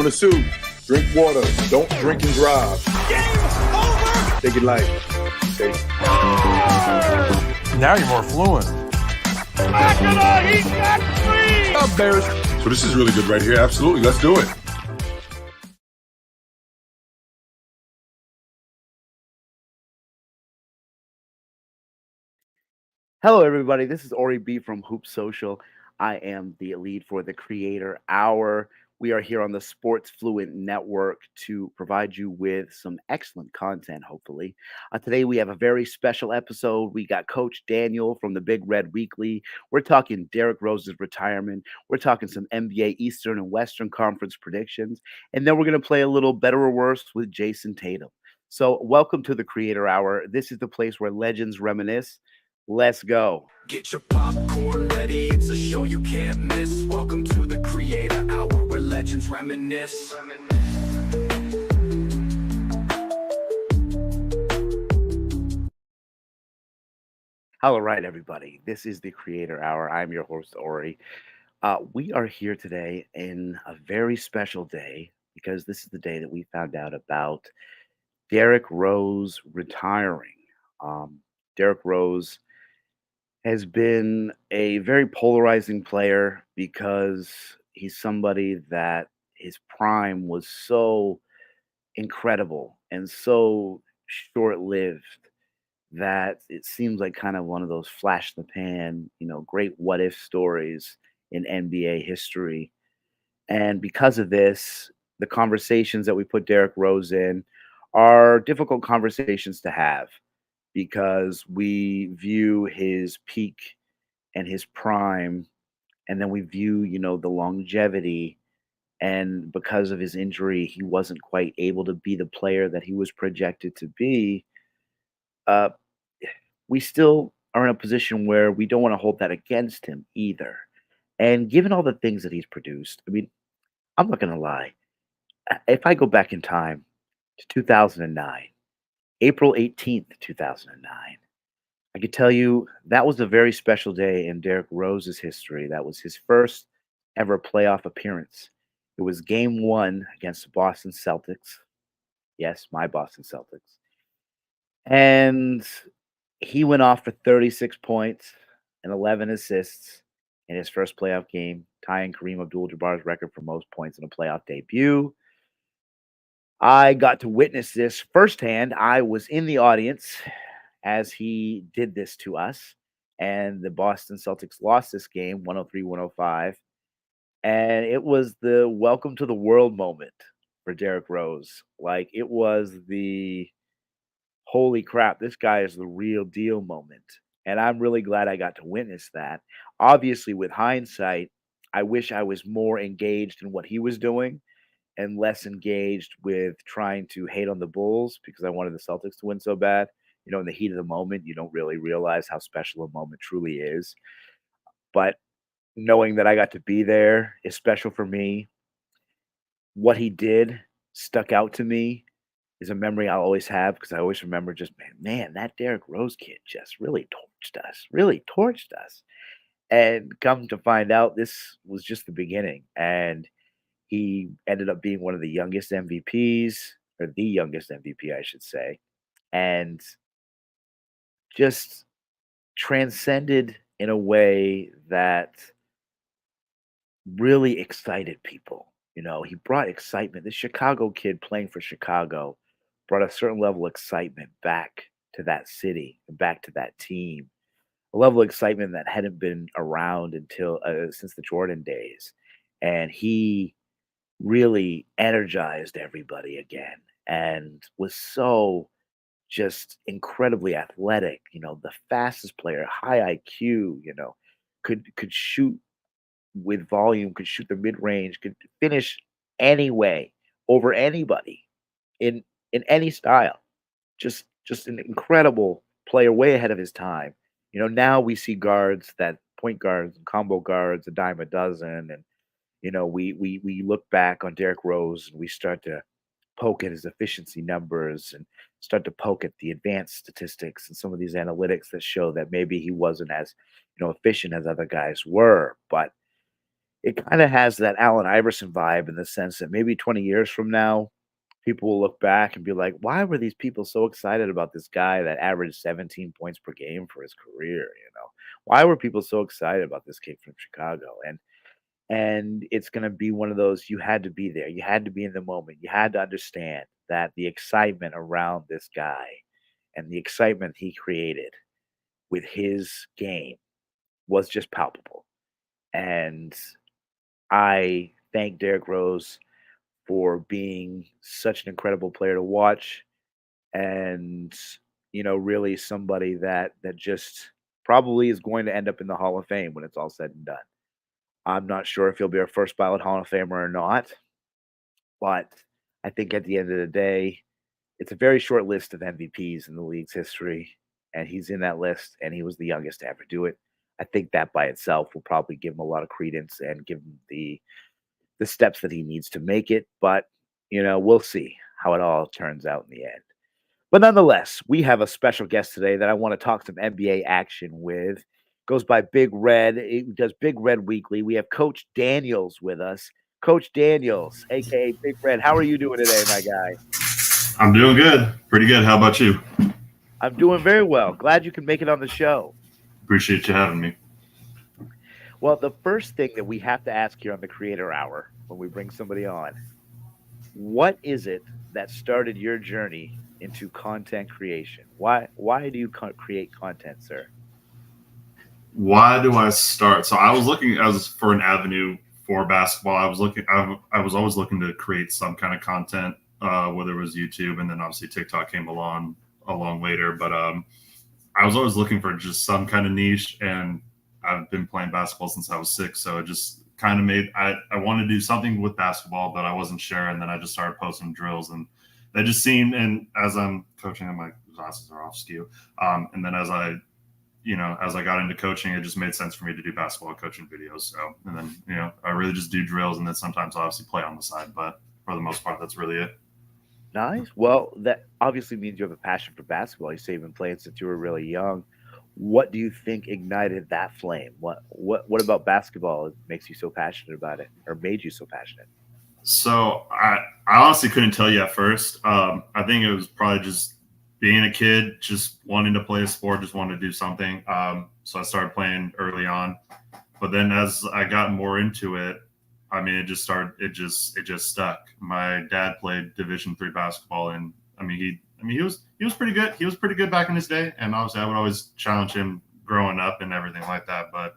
want to sue, drink water. Don't drink and drive. Game over! Take it light. Stay. Now you're more fluent. Mackinac, he got free! Up, Bears. So this is really good right here. Absolutely. Let's do it. Hello, everybody. This is Ori B from Hoop Social. I am the lead for the Creator Hour. We are here on the Sports Fluent Network to provide you with some excellent content, hopefully. Today, we have a very special episode. We got Coach Daniel from the Big Red Weekly. We're talking Derrick Rose's retirement. We're talking some NBA Eastern and Western Conference predictions. And then we're going to play a little better or worse with Jayson Tatum. So, welcome to the Creator Hour. This is the place where legends reminisce. Let's go. Get your popcorn ready, it's a show you can't miss. Welcome to the Creator Hour, where legends reminisce. All right, everybody. This is the Creator Hour. I'm your host, Ori. We are here today in a very special day because this is the day that we found out about Derrick Rose retiring. Derrick Rose has been a very polarizing player because he's somebody that his prime was so incredible and so short-lived that it seems like kind of one of those flash in the pan, great what if stories in NBA history. And because of this, the conversations that we put Derrick Rose in are difficult conversations to have because we view his peak and his prime, and then we view, the longevity. And because of his injury, he wasn't quite able to be the player that he was projected to be. Uh, we still are in a position where we don't want to hold that against him either. And given all the things that he's produced, I mean, I'm not going to lie. If I go back in time to 2009, April 18th, 2009, I could tell you that was a very special day in Derrick Rose's history. That was his first ever playoff appearance. It was game one against the Boston Celtics. Yes, my Boston Celtics. And he went off for 36 points and 11 assists in his first playoff game, tying Kareem Abdul-Jabbar's record for most points in a playoff debut. I got to witness this firsthand. I was in the audience as he did this to us, and the Boston Celtics lost this game 103-105. And it was the welcome to the world moment for Derrick Rose. Like, it was the holy crap, this guy is the real deal moment. And I'm really glad I got to witness that. Obviously, with hindsight, I wish I was more engaged in what he was doing and less engaged with trying to hate on the Bulls because I wanted the Celtics to win so bad. In the heat of the moment, you don't really realize how special a moment truly is. But knowing that I got to be there is special for me. What he did stuck out to me is a memory I'll always have because I always remember just, man, that Derrick Rose kid just really torched us. And come to find out, this was just the beginning. And he ended up being one of the youngest MVPs, or the youngest MVP, I should say, and just transcended in a way that really excited people. He brought excitement. The Chicago kid playing for Chicago brought a certain level of excitement back to that city and back to that team, a level of excitement that hadn't been around until since the Jordan days. And he really energized everybody again and was so just incredibly athletic, the fastest player, high IQ, could shoot with volume, could shoot the mid-range, could finish anyway over anybody in any style. Just an incredible player, way ahead of his time. Now we see guards that point guards, combo guards, a dime a dozen, and we look back on Derrick Rose and we start to poke at his efficiency numbers and start to poke at the advanced statistics and some of these analytics that show that maybe he wasn't as efficient as other guys were. But it kind of has that Allen Iverson vibe in the sense that maybe 20 years from now, people will look back and be like, why were these people so excited about this guy that averaged 17 points per game for his career? Why were people so excited about this kid from Chicago? And it's going to be one of those, you had to be there. You had to be in the moment. You had to understand that the excitement around this guy and the excitement he created with his game was just palpable. And I thank Derrick Rose for being such an incredible player to watch, and really somebody that just probably is going to end up in the Hall of Fame when it's all said and done. I'm not sure if he'll be our first ballot Hall of Famer or not, but I think at the end of the day, it's a very short list of MVPs in the league's history, and he's in that list, and he was the youngest to ever do it. I think that by itself will probably give him a lot of credence and give him the steps that he needs to make it. But we'll see how it all turns out in the end. But nonetheless, we have a special guest today that I want to talk some NBA action with. Goes by Big Red. It does Big Red Weekly. We have Coach Daniels with us. Coach Daniels, aka Big Red. How are you doing today, my guy? I'm doing good. Pretty good. How about you? I'm doing very well. Glad you can make it on the show. Appreciate you having me. Well, the first thing that we have to ask here on the Creator Hour when we bring somebody on, what is it that started your journey into content creation? Why do you create content, sir? Why do I start? So I was looking as for an avenue for basketball. I was always looking to create some kind of content, whether it was YouTube, and then obviously TikTok came along later. But I was always looking for just some kind of niche, and I've been playing basketball since I was 6, so it just kind of made I wanted to do something with basketball, but I wasn't sure, and then I just started posting drills, and that just seemed. And as I'm coaching, and my glasses are off skew, and then as I got into coaching, it just made sense for me to do basketball coaching videos. So, and then I really just do drills, and then sometimes obviously play on the side, but for the most part, that's really it. Nice. Well, that obviously means you have a passion for basketball. You say you've been playing since you were really young. What do you think ignited that flame? What about basketball makes you so passionate about it, or made you so passionate? So I honestly couldn't tell you at first. I think it was probably just being a kid, just wanting to play a sport, just wanting to do something. So I started playing early on, but then as I got more into it, I mean, it just stuck. My dad played Division III basketball, and he was pretty good. He was pretty good back in his day, and obviously I would always challenge him growing up and everything like that. But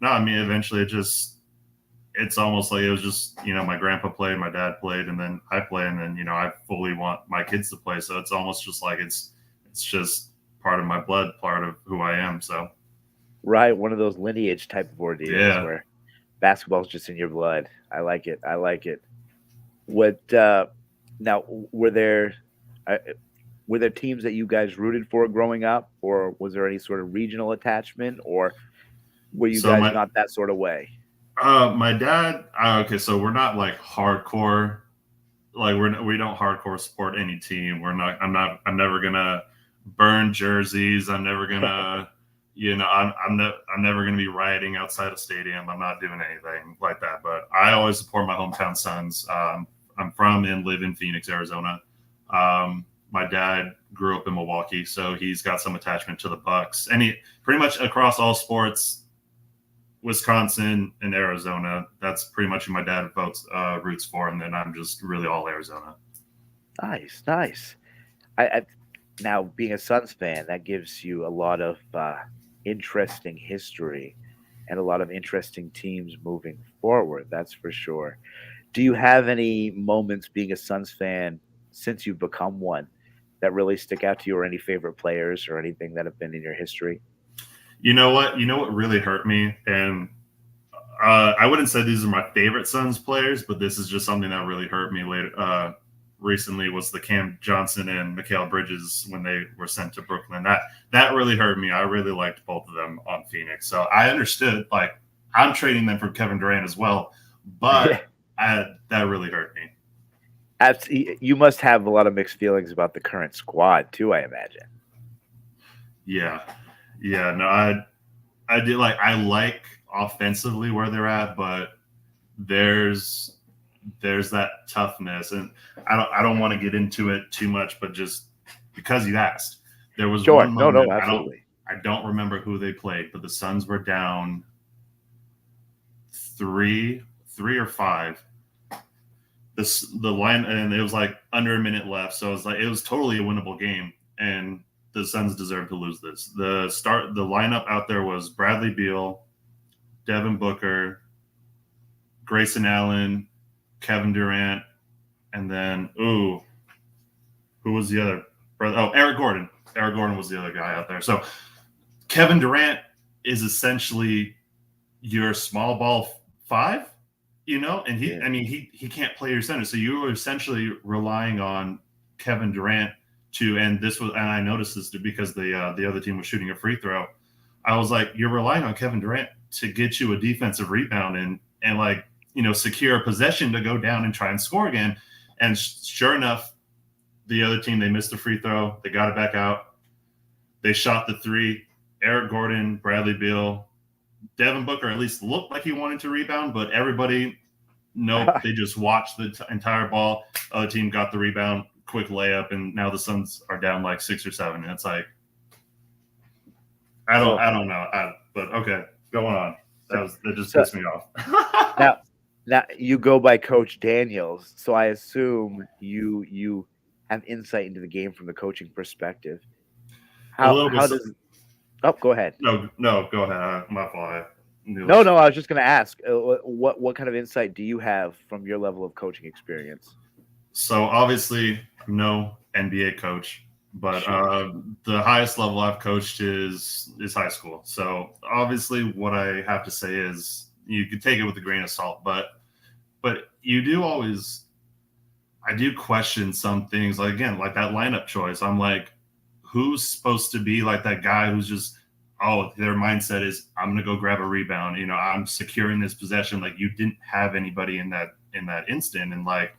no, eventually it's almost like it was just, my grandpa played, my dad played, and then I play, and then, I fully want my kids to play. So it's almost just like it's just part of my blood, part of who I am. So. Right. One of those lineage type of ordeals where basketball is just in your blood. I like it. What, now were there teams that you guys rooted for growing up, or was there any sort of regional attachment, or were you guys not that sort of way? My dad. Okay, so we're not like hardcore. Like we don't hardcore support any team. We're not. I'm never gonna burn jerseys. I'm never gonna. I'm never gonna be rioting outside a stadium. I'm not doing anything like that. But I always support my hometown Suns. I'm from and live in Phoenix, Arizona. My dad grew up in Milwaukee, so he's got some attachment to the Bucks. And he pretty much across all sports. Wisconsin and Arizona. That's pretty much who my dad roots for, and then I'm just really all Arizona. Nice. I now, being a Suns fan, that gives you a lot of interesting history and a lot of interesting teams moving forward. That's for sure. Do you have any moments being a Suns fan since you've become one that really stick out to you, or any favorite players or anything that have been in your history? You know what really hurt me, and I wouldn't say these are my favorite Suns players, but this is just something that really hurt me recently, was the Cam Johnson and Mikal Bridges when they were sent to Brooklyn. That really hurt me. I really liked both of them on Phoenix, so I understood. Like, I'm trading them for Kevin Durant as well, but that really hurt me. You must have a lot of mixed feelings about the current squad too, I imagine. Yeah. No, I did I like offensively where they're at, but there's that toughness, and I don't want to get into it too much, but just because you asked, there was Sure. one moment. No, absolutely. I don't remember who they played, but the Suns were down three or five. The line, and it was like under a minute left, so it was totally a winnable game, and the Suns deserved to lose this. The lineup out there was Bradley Beal, Devin Booker, Grayson Allen, Kevin Durant, and then who was the other brother? Oh, Eric Gordon. Eric Gordon was the other guy out there. So Kevin Durant is essentially your small ball five. And he can't play your center. So you were essentially relying on Kevin Durant and I noticed this because the other team was shooting a free throw. I was like, you're relying on Kevin Durant to get you a defensive rebound and secure a possession to go down and try and score again. And sure enough, the other team, they missed a free throw. They got it back out. They shot the three. Eric Gordon, Bradley Beal, Devin Booker at least looked like he wanted to rebound, but everybody, nope, they just watched the entire ball. Other team got the rebound, quick layup, and now the Suns are down like 6 or 7. And it's like, I don't know. But okay, going on. That just pissed me off. Now you go by Coach Daniels, so I assume you have insight into the game from the coaching perspective. How does? Oh, go ahead. No, go ahead. My fault. No. I was just going to ask, what kind of insight do you have from your level of coaching experience? So obviously, no NBA coach, but the highest level I've coached is high school. So obviously, what I have to say is you could take it with a grain of salt, but you do always. I do question some things, like that lineup choice. I'm like, who's supposed to be like that guy who's just, their mindset is, I'm going to go grab a rebound. I'm securing this possession. Like, you didn't have anybody in that instant. And like,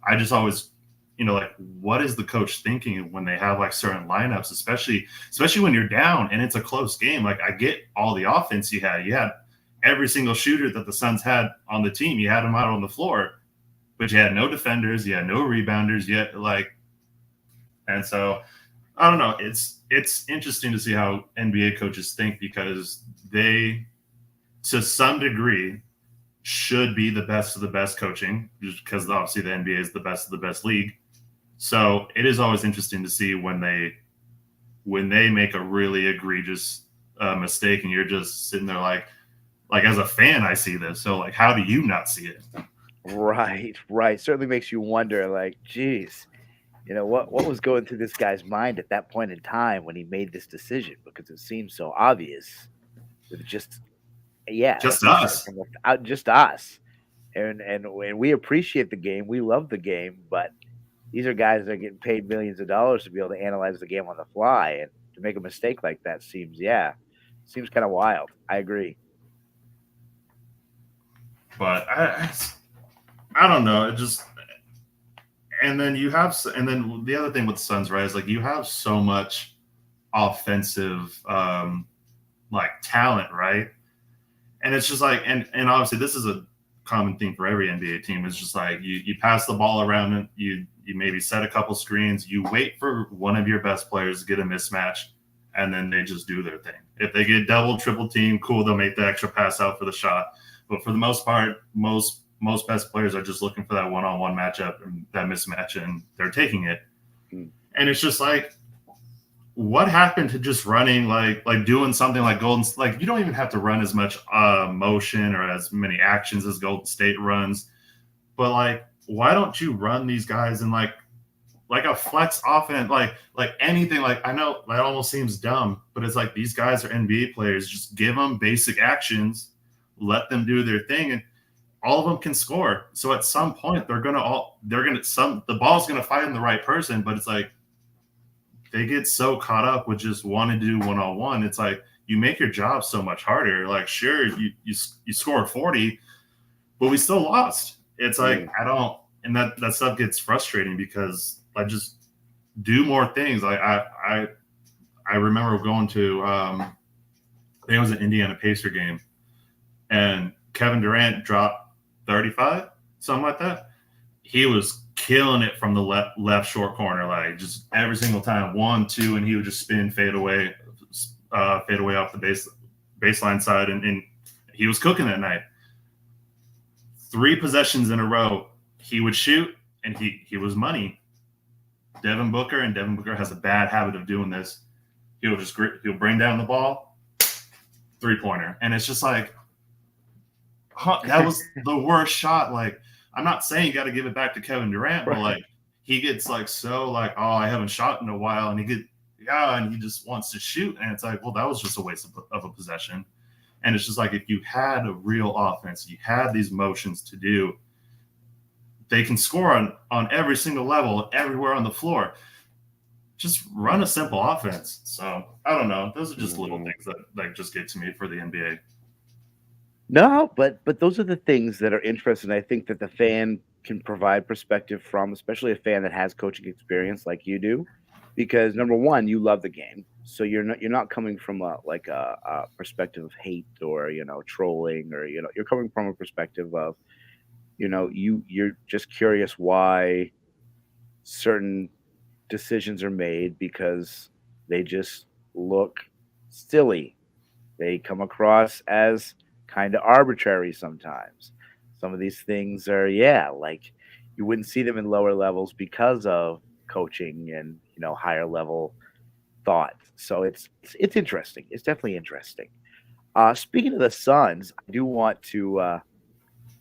I just always, what is the coach thinking when they have like certain lineups, especially when you're down and it's a close game? Like, I get all the offense you had. You had every single shooter that the Suns had on the team. You had them out on the floor, but you had no defenders. You had no rebounders yet. And so, I don't know. It's interesting to see how NBA coaches think, because they, to some degree, should be the best of the best coaching, just because obviously the NBA is the best of the best league. So it is always interesting to see when they make a really egregious mistake, and you're just sitting there like as a fan, I see this. So like, how do you not see it? Right. Certainly makes you wonder. Like, geez. What was going through this guy's mind at that point in time when he made this decision? Because it seems so obvious. Just us. Just us. And we appreciate the game. We love the game. But these are guys that are getting paid millions of dollars to be able to analyze the game on the fly. And to make a mistake like that seems kind of wild. I agree. But I don't know. It just... And then the other thing with the Suns, right, is like you have so much offensive talent, right? And it's just like, and obviously this is a common theme for every NBA team. It's just like you pass the ball around, and you maybe set a couple screens, you wait for one of your best players to get a mismatch, and then they just do their thing. If they get double, triple team, cool, they'll make the extra pass out for the shot. But for the most part, most best players are just looking for that one-on-one matchup and that mismatch, and they're taking it. And it's just like, what happened to just running, like doing something like Golden? Like, you don't even have to run as much motion or as many actions as Golden State runs. But like, why don't you run these guys in like a flex offense, like anything? Like, I know that almost seems dumb, but it's like, these guys are NBA players. Just give them basic actions, let them do their thing, and all of them can score. So at some point, the ball's gonna find the right person, but it's like they get so caught up with just wanting to do one-on-one. It's like, you make your job so much harder. Like, sure, you scored 40, but we still lost. It's like, and that stuff gets frustrating, because I just do more things. I remember going to I think it was an Indiana Pacer game, and Kevin Durant dropped 35, something like that. He was killing it from the left short corner, like just every single time, 1, 2, and he would just fade away off the baseline side, and he was cooking that night. 3 possessions in a row, he would shoot, and he was money. Devin Booker has a bad habit of doing this. He'll bring down the ball, 3-pointer, and it's just like, that was the worst shot. Like, I'm not saying you got to give it back to Kevin Durant, but like he gets like so like, oh, I haven't shot in a while, and he just wants to shoot, and it's like, well, that was just a waste of a possession. And it's just like, if you had a real offense, you had these motions to do, they can score on every single level, everywhere on the floor. Just run a simple offense. So I don't know. Those are just little things that just get to me for the NBA. No, but those are the things that are interesting. I think that the fan can provide perspective from, especially a fan that has coaching experience like you do, because number one, you love the game, so you're not coming from a perspective of hate or trolling, or you're coming from a perspective of you're just curious why certain decisions are made, because they just look silly. They come across as kind of arbitrary sometimes. Some of these things are, like you wouldn't see them in lower levels because of coaching and higher level thought. So it's interesting. It's definitely interesting. Speaking of the Suns, I do want to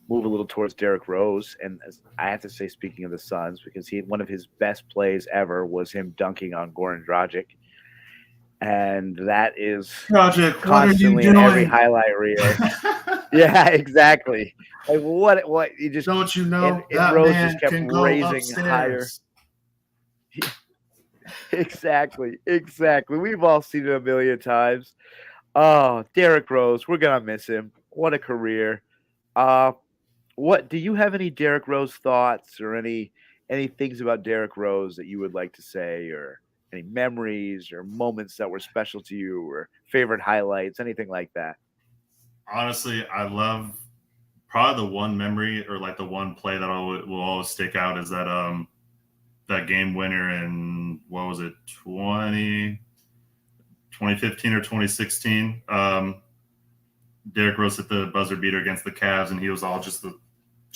move a little towards Derrick Rose, and I have to say, speaking of the Suns, because one of his best plays ever was him dunking on Goran Dragic. And that is Project, constantly in every highlight reel. Yeah, exactly. Like what you just don't you know and that Rose man just kept can go raising upstairs. higher. Exactly. We've all seen it a million times. Oh, Derrick Rose, we're gonna miss him. What a career. What do you have any Derrick Rose thoughts, or any things about Derrick Rose that you would like to say, or any memories or moments that were special to you, or favorite highlights, anything like that? Honestly, I love probably the one memory, or like the one play that will always stick out, is that game winner in, what was it, 2015 or 2016. Derrick Rose hit the buzzer beater against the Cavs, and he was all just the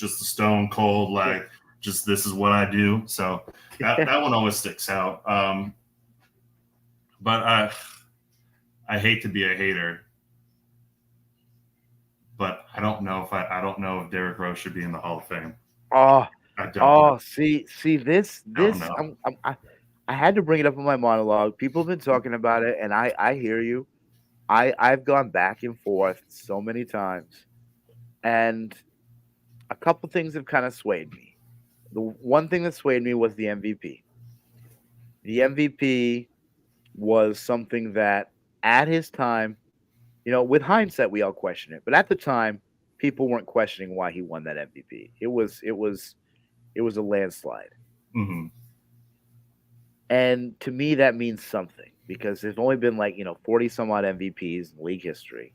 stone cold, like, just, this is what I do. So that one always sticks out. But I hate to be a hater, but I don't know if Derrick Rose should be in the Hall of Fame. Oh, I don't. see this. Don't know. I had to bring it up in my monologue. People have been talking about it, and I hear you. I've gone back and forth so many times, and a couple things have kind of swayed me. The one thing that swayed me was the MVP. The MVP was something that, at his time, with hindsight, we all question it, but at the time, people weren't questioning why he won that MVP. It was a landslide. Mm-hmm. And to me, that means something, because there's only been 40 some odd MVPs in league history.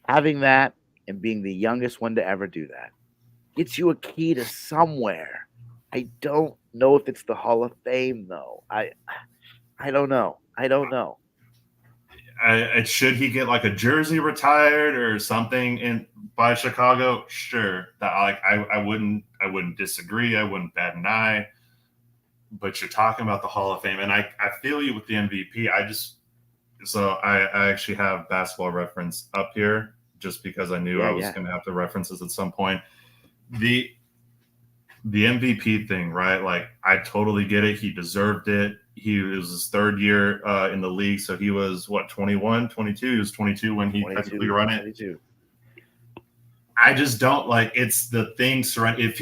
Having that and being the youngest one to ever do that gets you a key to somewhere. I don't know if it's the Hall of Fame, though. I don't know. Should he get like a jersey retired or something by Chicago? Sure, that I wouldn't disagree. I wouldn't bat an eye. But you're talking about the Hall of Fame, and I feel you with the MVP. I actually have Basketball Reference up here, just because I knew I was going to have to reference this at some point. The MVP thing, right? Like, I totally get it. He deserved it. He was his third year in the league, so he was 21, 22. He was 22 when he technically run it. 22. I just don't like, it's the thing surrounding. If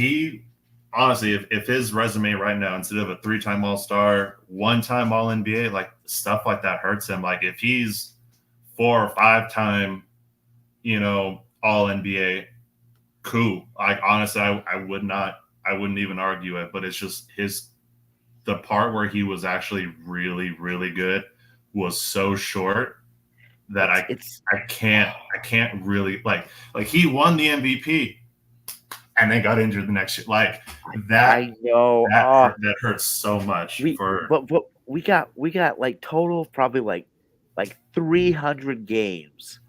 his resume right now, instead of a 3-time All-Star, 1-time All-NBA, like, stuff like that hurts him. Like, if he's 4 or 5-time, All-NBA, cool. Like, honestly, I wouldn't even argue it, but it's just the part where he was actually really, really good was so short that I can't really like he won the MVP. and then got injured the next year. Like that, I know. that hurts so much. But we got like total probably like 300 games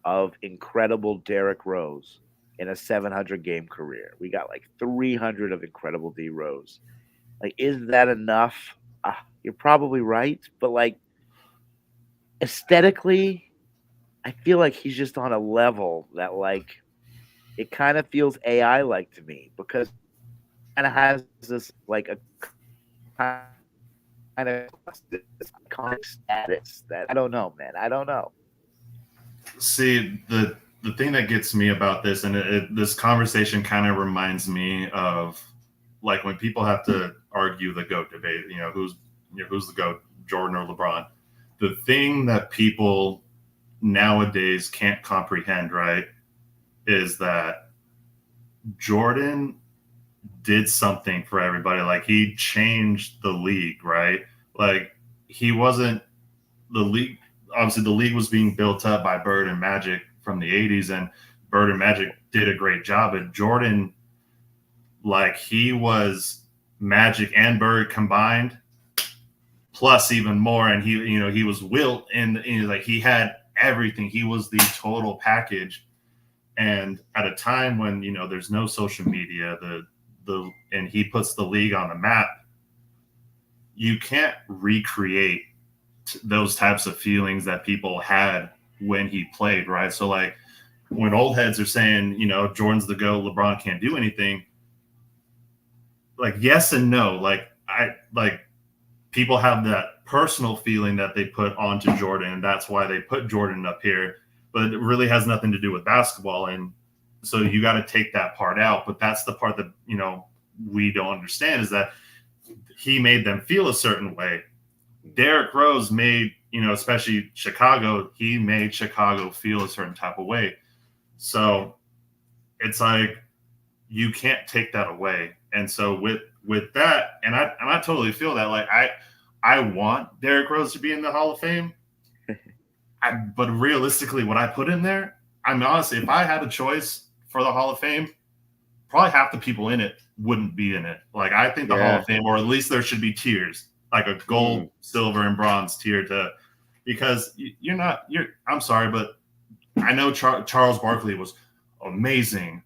of incredible Derrick Rose in a 700 game career. We got like 300 of incredible D Rose. Like, is that enough? You're probably right, but like aesthetically, I feel like he's just on a level that like it kind of feels AI like to me because kind of has this like a kind of this iconic status that I don't know, man. I don't know. See, the thing that gets me about this, and this conversation kind of reminds me of like when people have to argue the GOAT debate, who's the GOAT, Jordan or LeBron. The thing that people nowadays can't comprehend, right, is that Jordan did something for everybody. Like he changed the league, right? Like he wasn't the league. Obviously, the league was being built up by Bird and Magic from the 80s, and Bird and Magic did a great job. But Jordan, like he was Magic and Bird combined, plus even more. And he was Wilt, and like he had everything. He was the total package. And at a time when there's no social media, and he puts the league on the map, you can't recreate those types of feelings that people had when he played, right? So like when old heads are saying, Jordan's the GOAT, LeBron can't do anything, like yes and no. Like people have that personal feeling that they put onto Jordan, and that's why they put Jordan up here, but it really has nothing to do with basketball. And so you got to take that part out. But that's the part that we don't understand, is that he made them feel a certain way. Derrick Rose made, especially Chicago, he made Chicago feel a certain type of way. So it's like you can't take that away. And so with that, and I totally feel that. Like I want Derrick Rose to be in the Hall of Fame, but realistically, what I put in there, I mean, honestly, if I had a choice for the Hall of Fame, probably half the people in it wouldn't be in it. Like I think the Hall of Fame, or at least there should be tiers, like a gold, silver, and bronze tier because I'm sorry, but I know Charles Barkley was amazing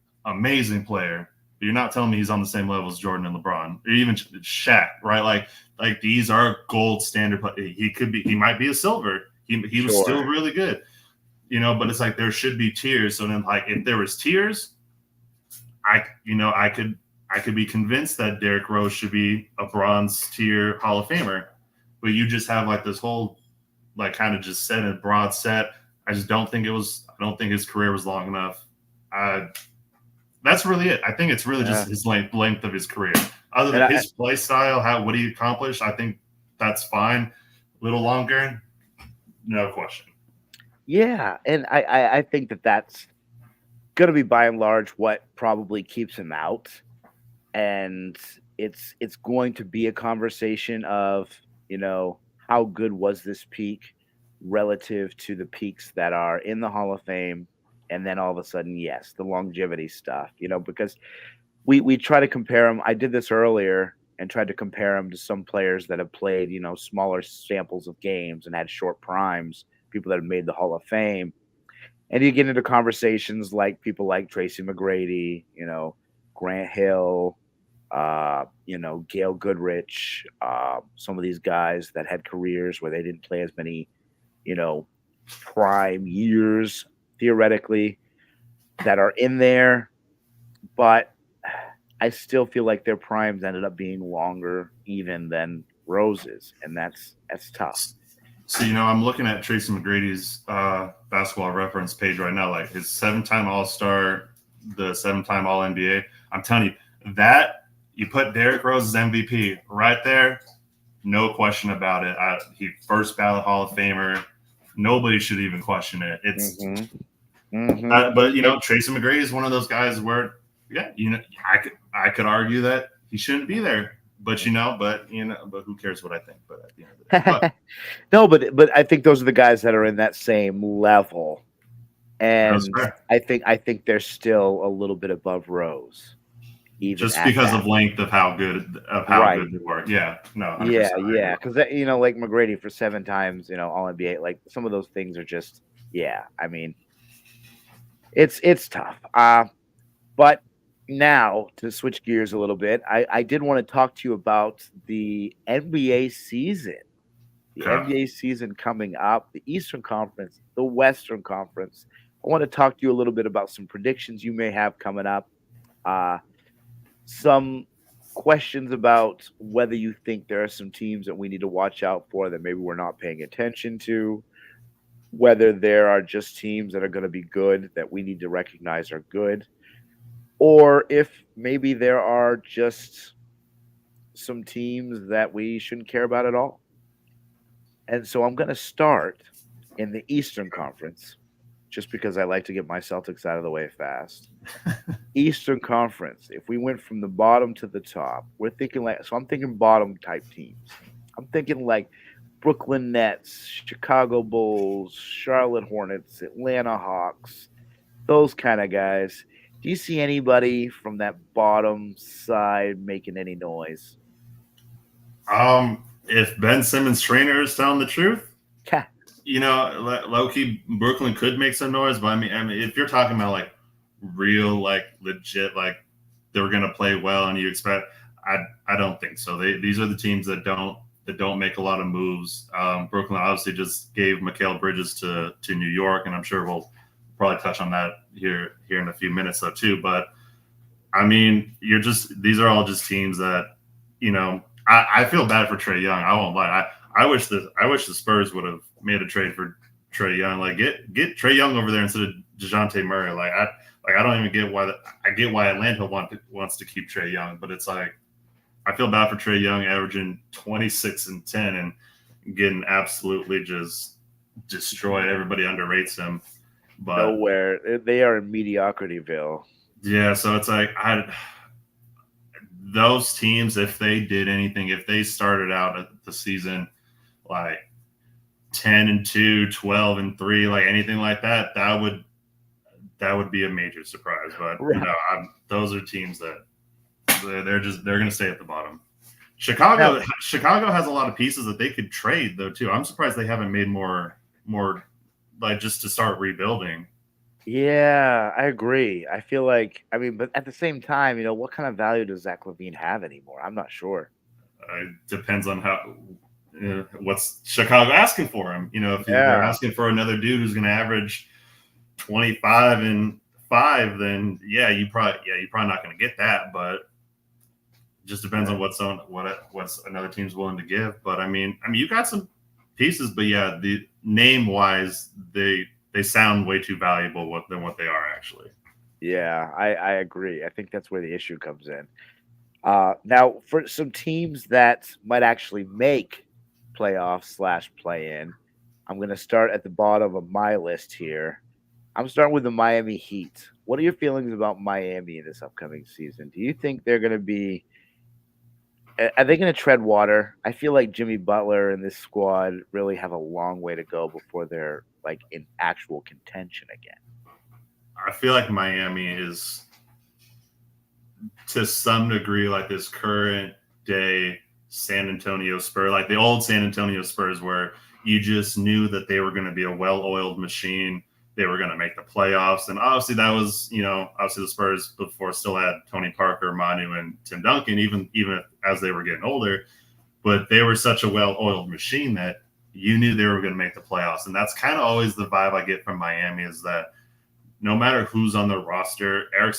player. But you're not telling me he's on the same level as Jordan and LeBron, or even Shaq, right? Like these are gold standard. He might be a silver. He was still really good, but it's like there should be tiers. So then, like, if there was tiers, I could be convinced that Derrick Rose should be a bronze tier Hall of Famer, but you just have like this whole like kind of just set a broad set. I don't think his career was long enough. That's really it. I think it's really just his length of his career. Other than his play style, what he accomplished, I think that's fine. A little longer, no question. Yeah, and I think that's going to be by and large what probably keeps him out, and it's going to be a conversation of how good was this peak relative to the peaks that are in the Hall of Fame, and then all of a sudden, yes, the longevity stuff, because we try to compare him. I did this earlier and tried to compare him to some players that have played smaller samples of games and had short primes, people that have made the Hall of Fame. And you get into conversations like people like Tracy McGrady, Grant Hill, Gail Goodrich, some of these guys that had careers where they didn't play as many, prime years theoretically that are in there. But I still feel like their primes ended up being longer even than Rose's, and that's tough. So, I'm looking at Tracy McGrady's basketball reference page right now, like his 7-time All-Star, the 7-time All-NBA. I'm telling you, that you put Derrick Rose as MVP right there, no question about it. He first ballot Hall of Famer. Nobody should even question it. It's but Tracy McGrady is one of those guys where, I could argue that he shouldn't be there. But who cares what I think? But at the end of the day, no, but I think those are the guys that are in that same level, and I think they're still a little bit above Rose. even just at because that. of length of how good Right. they were. Yeah, no, 100%. Yeah, I agree. yeah. Because like McGrady for 7 times, All NBA. Like some of those things are just, yeah. I mean, it's tough. But now to switch gears a little bit, I did want to talk to you about the NBA season. The Okay. NBA season coming up, the Eastern Conference, the Western Conference. I want to talk to you a little bit about some predictions you may have coming up. Uh, some questions about whether you think there are some teams that we need to watch out for that maybe we're not paying attention to, whether there are just teams that are going to be good that we need to recognize are good, or if maybe there are just some teams that we shouldn't care about at all. And so I'm going to start in the Eastern Conference just because I like to get my Celtics out of the way fast. Eastern Conference, if we went from the bottom to the top, we're thinking I'm thinking bottom type teams. I'm thinking like Brooklyn Nets, Chicago Bulls, Charlotte Hornets, Atlanta Hawks, those kind of guys. Do you see anybody from that bottom side making any noise? If Ben Simmons' trainer is telling the truth, Ha, low key Brooklyn could make some noise, but I mean, if you're talking about like real, like legit, like they're gonna play well, and you expect, I don't think so. These are the teams that don't make a lot of moves. Brooklyn obviously just gave Mikal Bridges to New York, and I'm sure we'll probably touch on that here in a few minutes though too. But I mean, these are all just teams that, I feel bad for Trae Young. I won't lie. I wish the Spurs would have made a trade for Trae Young. Like get Trae Young over there instead of DeJounte Murray. I don't even get why I get why Atlanta wants to keep Trae Young, but it's like I feel bad for Trae Young averaging 26 and 10 and getting absolutely just destroyed. Everybody underrates him. But nowhere. They are in mediocrityville. yeah, so it's like those teams, if they did anything, if they started out at the season like 10-2, 12-3, like anything like that, that would be a major surprise. But Right. those are teams that they're going to stay at the bottom. Chicago has a lot of pieces that they could trade though too. I'm surprised they haven't made more like just to start rebuilding. Yeah, I agree. I feel like, but at the same time, what kind of value does Zach LaVine have anymore? I'm not sure. Depends on what's Chicago asking for him. If they're asking for another dude who's going to average 25 and 5, then you're probably not going to get that. But it just depends on what's another team's willing to give. But I mean, you got some pieces, but yeah, the name wise, they sound way too valuable than what they are actually. Yeah, I agree. I think that's where the issue comes in. Now, for some teams that might actually make playoffs / play in, I'm going to start at the bottom of my list here. I'm starting with the Miami Heat. What are your feelings about Miami in this upcoming season? Do you think they're going to be are they going to tread water? I feel like Jimmy Butler and this squad really have a long way to go before they're like in actual contention again. I feel like Miami is to some degree like this current day San Antonio Spurs, like the old San Antonio Spurs, where you just knew that they were going to be a well-oiled machine. They were going to make the playoffs. And obviously that was, obviously the Spurs before still had Tony Parker, Manu, and Tim Duncan, even as they were getting older. But they were such a well-oiled machine that you knew they were going to make the playoffs. And that's kind of always the vibe I get from Miami, is that no matter who's on the roster, Eric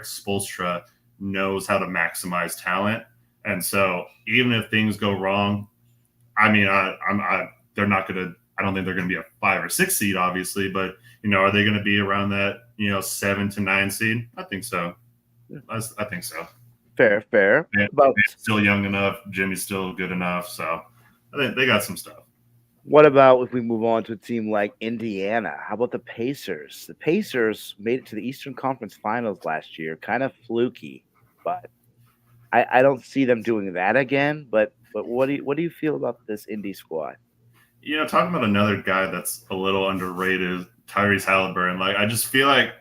Spoelstra knows how to maximize talent. And so even if things go wrong, I mean, they're not going to, I don't think they're going to be a 5 or 6 seed, obviously, but are they going to be around that 7 to 9 seed? I think so. I think so. Fair. They're still young enough. Jimmy's still good enough, so I think they got some stuff. What about if we move on to a team like Indiana? How about the Pacers? The Pacers made it to the Eastern Conference Finals last year, kind of fluky, but I don't see them doing that again. But what do you feel about this Indy squad? Talking about another guy that's a little underrated, Tyrese Halliburton. Like, I just feel like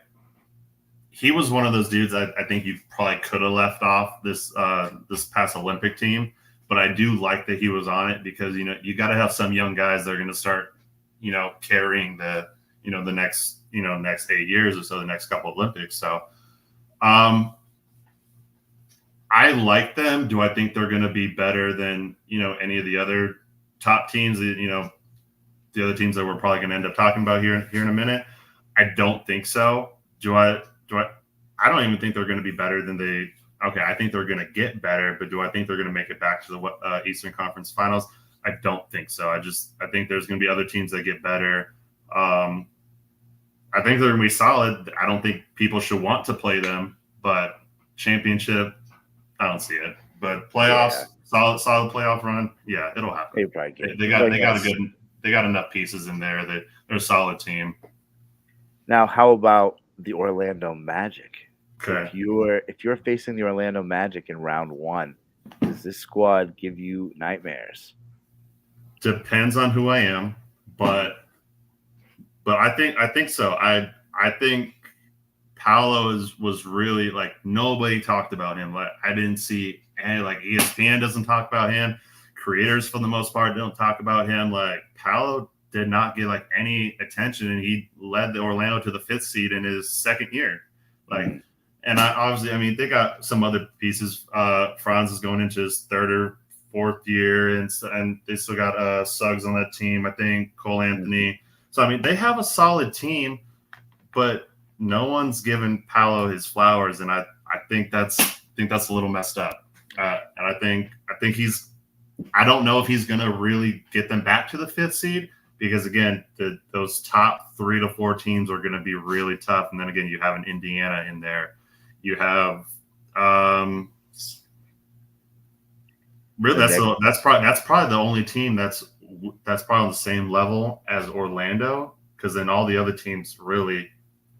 he was one of those dudes I think you probably could have left off this past Olympic team, but I do like that he was on it because you got to have some young guys that are going to start carrying the next 8 years or so, the next couple Olympics. So I like them. Do I think they're going to be better than any of the other top teams? The other teams that we're probably going to end up talking about here in a minute. I don't think so. I don't even think they're going to be better than they. Okay, I think they're going to get better, but do I think they're going to make it back to the Eastern Conference Finals? I don't think so. I think there's going to be other teams that get better. I think they're going to be solid. I don't think people should want to play them, but championship, I don't see it. But playoffs, solid playoff run, yeah, it'll happen. They got enough pieces in there that they're a solid team. Now, how about the Orlando Magic? Okay. If you're facing the Orlando Magic in round 1, does this squad give you nightmares? Depends on who I am, but I think so. I think Paolo was really like nobody talked about him. Like I didn't see any ESPN doesn't talk about him. Creators for the most part don't talk about him. Like Paolo did not get any attention, and he led the Orlando to the 5th seed in his second year. And obviously, they got some other pieces. Franz is going into his 3rd or 4th year, and they still got Suggs on that team. I think Cole Anthony. So they have a solid team, but no one's given Paolo his flowers, and I think that's a little messed up. And I think he's. I don't know if he's going to really get them back to the 5th seed because again, those top 3 to 4 teams are going to be really tough. And then again, you have an Indiana in there. You have really that's probably the only team that's probably on the same level as Orlando, because then all the other teams really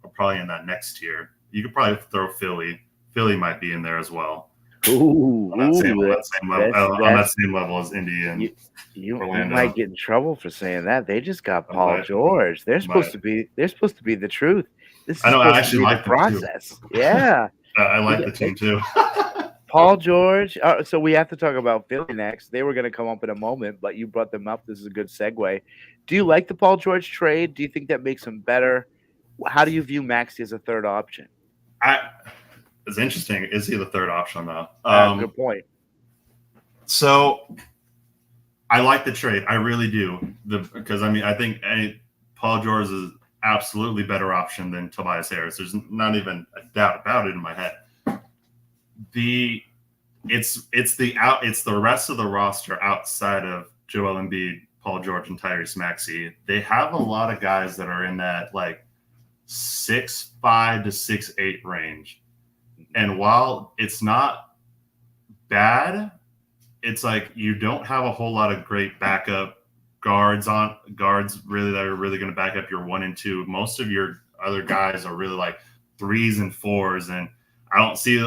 are probably in that next tier. You could probably throw Philly. Philly might be in there as well. On that same level as Indy and you Orlando. might get in trouble for saying that. They just got Paul George. They're supposed to be the truth. This is I actually like the process. Yeah. I like the team too. Paul George. So we have to talk about Philly next. They were going to come up in a moment, but you brought them up. This is a good segue. Do you like the Paul George trade? Do you think that makes him better? How do you view Maxey as a 3rd option? It's interesting. Is he the 3rd option though? Good point. So I like the trade. I really do. Because I think Paul George is absolutely better option than Tobias Harris. There's not even a doubt about it in my head. It's the rest of the roster outside of Joel Embiid, Paul George, and Tyrese Maxey. They have a lot of guys that are in that 6'5" to 6'8" range. And while it's not bad, it's you don't have a whole lot of great backup guards really that are really going to back up your 1 and 2. Most of your other guys are really 3s and 4s, and I don't see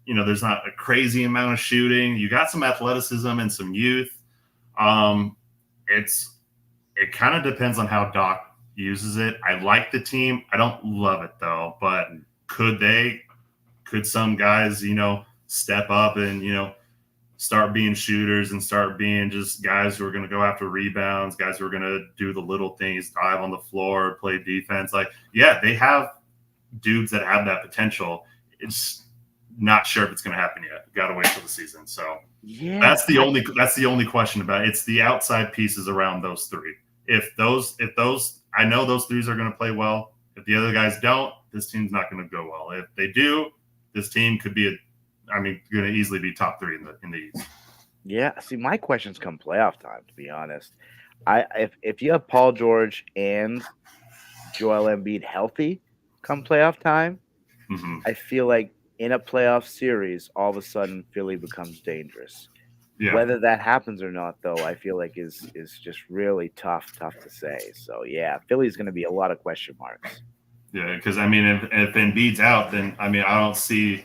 there's not a crazy amount of shooting. You got some athleticism and some youth. It kind of depends on how Doc uses it. I like the team. I don't love it though, but could some guys step up and start being shooters and start being just guys who are going to go after rebounds, guys who are going to do the little things, dive on the floor, play defense. They have dudes that have that potential. It's not sure if it's going to happen yet. Got to wait for the season. So that's the only question about it. It's the outside pieces around those 3. If those, I know those 3s are going to play well. If the other guys don't, this team's not going to go well. If they do, this team could be going to easily be top 3 in the East. Yeah. See, my questions come playoff time, to be honest. If you have Paul George and Joel Embiid healthy come playoff time, I feel like in a playoff series, all of a sudden Philly becomes dangerous. Yeah. Whether that happens or not, though, I feel like is just really tough to say. So yeah, Philly's going to be a lot of question marks. Yeah, because if Embiid's out, then I don't see.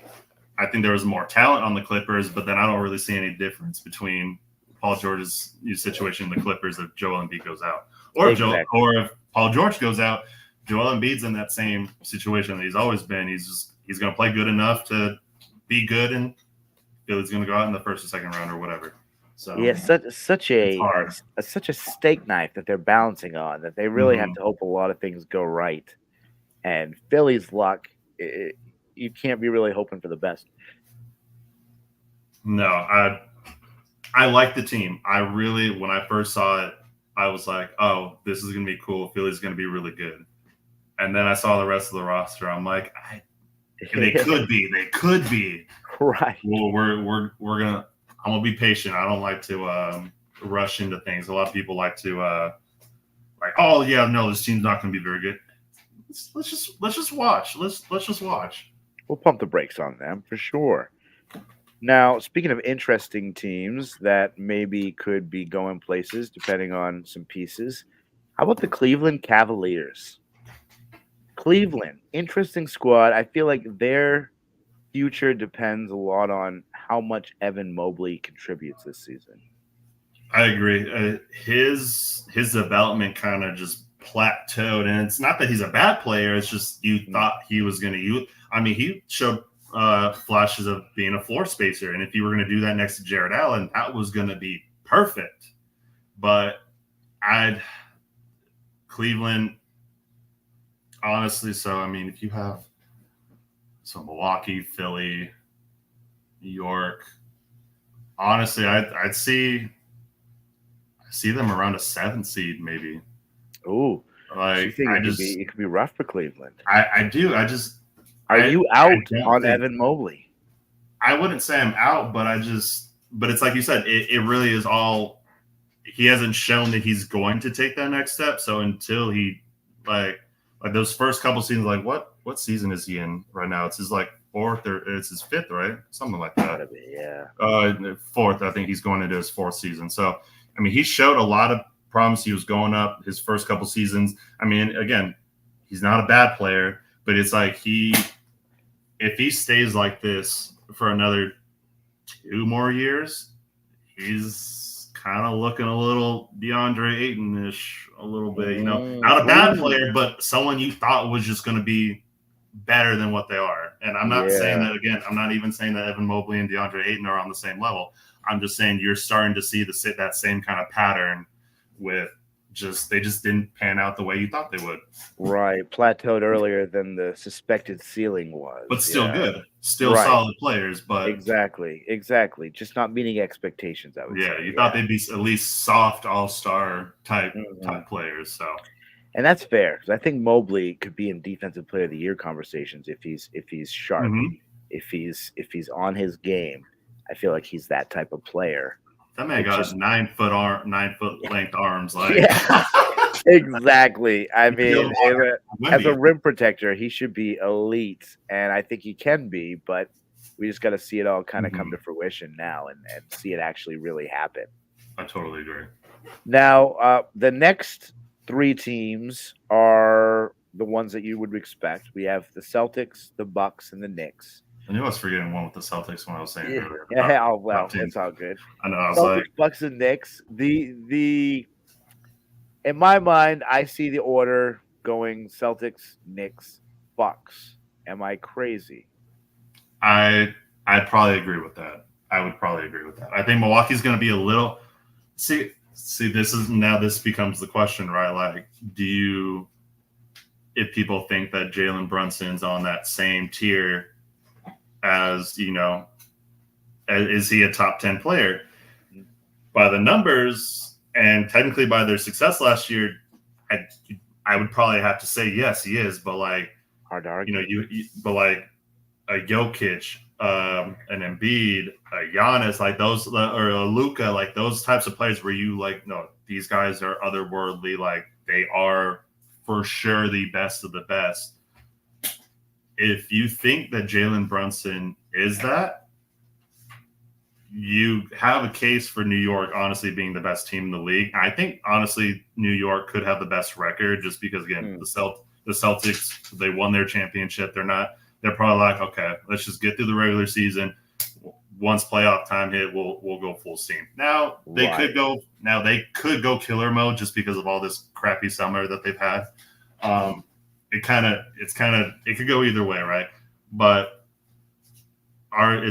I think there was more talent on the Clippers, but then I don't really see any difference between Paul George's situation in the Clippers if Joel Embiid goes out, or if Paul George goes out. Joel Embiid's in that same situation that he's always been. He's just he's going to play good enough to be good, and Philly's going to go out in the first or second round or whatever. So Yeah, such it's a hard. such a steak knife that they're balancing on that they really have Mhm. to hope a lot of things go right. And Philly's luck, you can't be really hoping for the best. No, I like the team. I really, when I first saw it, I was like, oh, this is going to be cool. Philly's going to be really good. And then I saw the rest of the roster. I'm like, they could be. They could be. Right. Well, we're gonna. I'm gonna be patient. I don't like to rush into things. A lot of people like to like, oh yeah, no, this team's not gonna be very good. Let's just watch. Let's just watch. We'll pump the brakes on them for sure. Now, speaking of interesting teams that maybe could be going places depending on some pieces, how about the Cleveland Cavaliers? Cleveland, interesting squad. I feel like their future depends a lot on how much Evan Mobley contributes this season. I agree. His development kind of just plateaued, and it's not that he's a bad player. It's just you thought he was going to use. I mean, he showed flashes of being a floor spacer, and if you were going to do that next to Jared Allen, that was going to be perfect. But Cleveland, honestly. So I mean, if you have Milwaukee, Philly, New York, honestly, I'd see them around a 7 seed maybe. Ooh, Like you think it could be rough for Cleveland? I do. Are you out on Evan Mobley? I wouldn't say I'm out, but but it's like you said, it really is all. He hasn't shown that he's going to take that next step. So until he like those first couple seasons, like what season is he in right now? It's his like 4th or it's his 5th, right? Something like that. Gotta be, yeah. 4th. I think he's going into his 4th season. So I mean, he showed a lot of promise. He was going up his first couple seasons. I mean, again, he's not a bad player, but it's like if he stays like this for another 2 more years, he's kind of looking a little DeAndre Ayton-ish a little bit, you know, not a bad player, but someone you thought was just going to be better than what they are. And I'm not saying that again. I'm not even saying that Evan Mobley and DeAndre Ayton are on the same level. I'm just saying you're starting to see that same kind of pattern with they just didn't pan out the way you thought they would. Right. Plateaued earlier than the suspected ceiling was. But still good. Still solid players. But Exactly. Just not meeting expectations, I would say. You thought they'd be at least soft all-star type players. So and that's fair because I think Mobley could be in Defensive Player of the Year conversations if he's sharp, if he's on his game. I feel like he's that type of player. That man got 9 foot length arms. Like exactly. I mean, as a rim protector, he should be elite, and I think he can be. But we just got to see it all kind of come to fruition now, and see it actually really happen. I totally agree. Now, the next 3 teams are the ones that you would expect. We have the Celtics, the Bucks, and the Knicks. I knew I was forgetting one with the Celtics when I was saying earlier. It's all good. I know. I was Celtics, like Bucks, and Knicks. The in my mind, I see the order going Celtics, Knicks, Bucks. Am I crazy? I'd probably agree with that. I would probably agree with that. I think Milwaukee's going to be a little. See, this becomes the question, right? Like, if people think that Jalen Brunson's on that same tier as, you know, is he a top 10 player? By the numbers and technically by their success last year, I would probably have to say yes, he is. But like, hard to argue. You know, but like a Jokic, an Embiid, a Giannis, like those, or a Luka, like those types of players where you like, no, these guys are otherworldly. Like they are for sure the best of the best. If you think that Jalen Brunson is that, you have a case for New York honestly being the best team in the league. I think honestly New York could have the best record just because again the Celtics, they won their championship. They're probably like, okay, let's just get through the regular season. Once playoff time hit, we'll go full steam. Now they could go killer mode just because of all this crappy summer that they've had. It could go either way, right? but I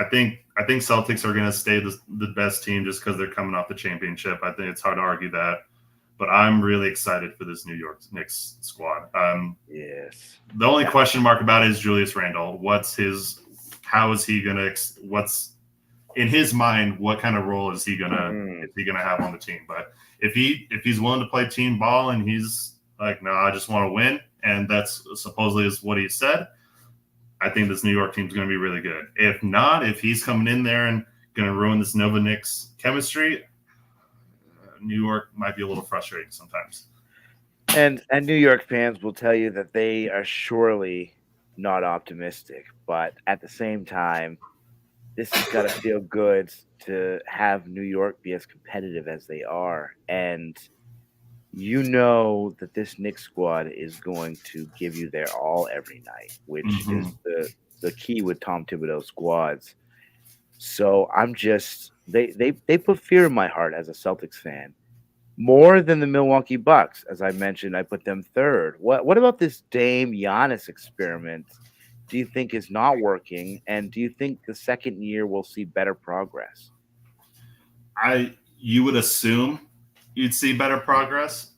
think Celtics are going to stay the best team just because they're coming off the championship. I think it's hard to argue that, but I'm really excited for this New York Knicks squad. Yes. The only question mark about it is Julius Randle. How is he going to? What's in his mind? What kind of role is he gonna have on the team? But if he's willing to play team ball and he's like, no, I just want to win, and that's supposedly is what he said, I think this New York team's going to be really good. If not, if he's coming in there and going to ruin this Nova Knicks chemistry, New York might be a little frustrating sometimes. And New York fans will tell you that they are surely not optimistic, but at the same time, this has got to feel good to have New York be as competitive as they are. And you know that this Knicks squad is going to give you their all every night, which is the key with Tom Thibodeau's squads. So I'm just they put fear in my heart as a Celtics fan. More than the Milwaukee Bucks. As I mentioned, I put them third. What about this Dame Giannis experiment do you think is not working? And do you think the second year we'll see better progress? You would assume you'd see better progress.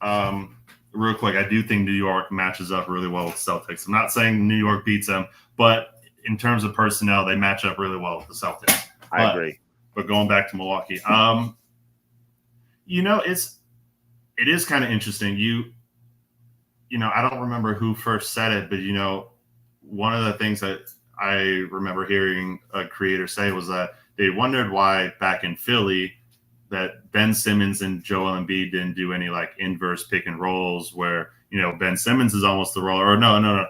Real quick, I do think New York matches up really well with Celtics. I'm not saying New York beats them, but in terms of personnel, they match up really well with the Celtics. I agree. But going back to Milwaukee, it is kind of interesting. I don't remember who first said it, but one of the things that I remember hearing a creator say was that they wondered why back in Philly that Ben Simmons and Joel Embiid didn't do any like inverse pick and rolls where, Ben Simmons is almost the roller, or no.